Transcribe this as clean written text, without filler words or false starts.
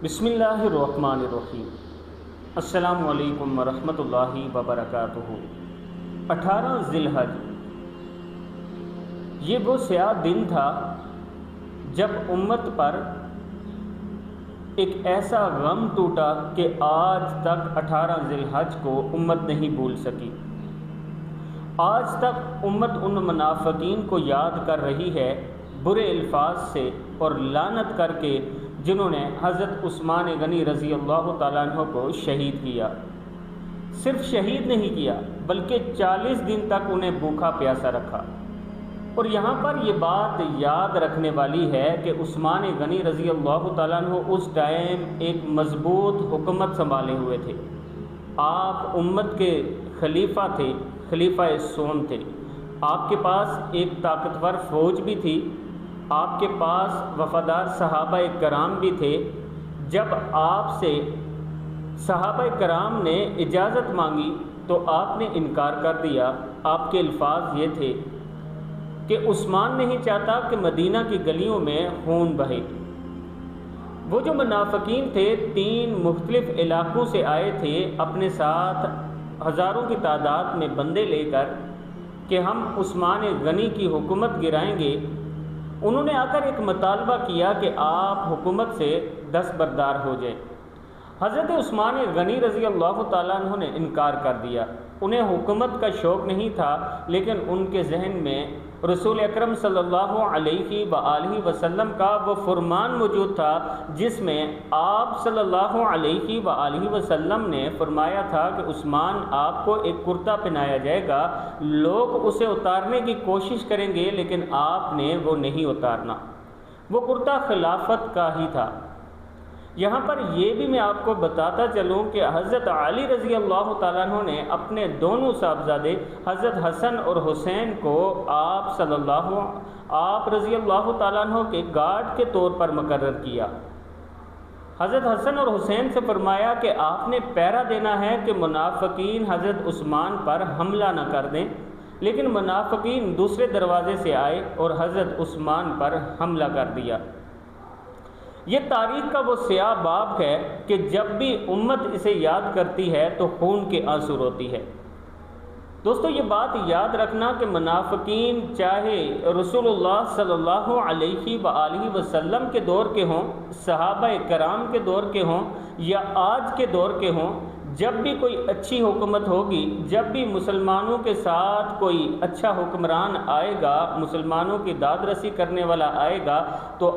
बिस्मिल्लाहिर्रहमानिर्रहीम। अस्सलामु अलैकुम वरहमतुल्लाहि वबरकातुहू। 18 ज़िलहज ये वो स्याह दिन था जब उम्मत पर एक ऐसा गम टूटा कि आज तक 18 ज़िलहज को उम्मत नहीं भूल सकी। आज तक उम्मत उन मुनाफ़िकीन को याद कर रही है बुरे अल्फाज से और लानत करके जिन्होंने हज़रत उस्मान गनी रज़ी अल्लाह ताला अन्हु को शहीद किया। सिर्फ शहीद नहीं किया बल्कि 40 दिन तक उन्हें भूखा प्यासा रखा। और यहाँ पर ये बात याद रखने वाली है कि उस्मान गनी रज़ी अल्लाह ताला अन्हु उस टाइम एक मज़बूत हुकूमत संभाले हुए थे। आप उम्मत के खलीफा थे, खलीफा सोम थे। आपके पास एक ताकतवर फ़ौज भी थी, आपके पास वफ़ादार सहाबा कराम भी थे। जब आपसे सहाबा कराम ने इजाज़त मांगी तो आपने इनकार कर दिया। आपके अल्फाज ये थे कि उस्मान नहीं चाहता कि मदीना की गलियों में खून बहे। वो जो मुनाफ़िकीन थे 3 मुख्तलिफ़ इलाक़ों से आए थे अपने साथ हज़ारों की तादाद में बंदे लेकर कि हम उस्मान गनी की हुकूमत गिराएंगे। उन्होंने आकर एक मुतालबा किया कि आप हुकूमत से दस्तबरदार हो जाएं। हज़रत उस्मान गनी रज़ी अल्लाह ताला अन्हु ने इनकार कर दिया। उन्हें हुकूमत का शौक़ नहीं था, लेकिन उनके जहन में रसूल अकरम सल्लल्लाहु अलैहि वसल्लम का वो फरमान मौजूद था जिसमें आप सल्लल्लाहु अलैहि वसल्लम ने फरमाया था कि उस्मान आपको एक कुर्ता पहनाया जाएगा, लोग उसे उतारने की कोशिश करेंगे लेकिन आपने वो नहीं उतारना। वो कुर्ता खिलाफत का ही था। यहाँ पर यह भी मैं आपको बताता चलूँ कि हज़रत अली रज़ी अल्लाह ताला अन्हु ने अपने दोनों साहबजादे हज़रत हसन और हुसैन को आप रज़ी अल्लाह ताला अन्हु के गार्ड के तौर पर मुकर्रर किया। हज़रत हसन और हुसैन से फरमाया कि आपने पहरा देना है कि मुनाफ़िकीन हज़रत उस्मान पर हमला न कर दें। लेकिन मुनाफ़िकीन दूसरे दरवाज़े से आए और हज़रत उस्मान पर हमला कर दिया। ये तारीख़ का वो स्याह बाब है कि जब भी उम्मत इसे याद करती है तो खून के आंसू रोती है। दोस्तों, ये बात याद रखना कि मुनाफ़िकीन चाहे रसूलुल्लाह सल्लल्लाहु अलैहि वसल्लम के दौर के हों, सहाबा कराम के दौर के हों या आज के दौर के हों, जब भी कोई अच्छी हुकूमत होगी, जब भी मुसलमानों के साथ कोई अच्छा हुक्मरान आएगा, मुसलमानों की दाद रसी करने वाला आएगा, तो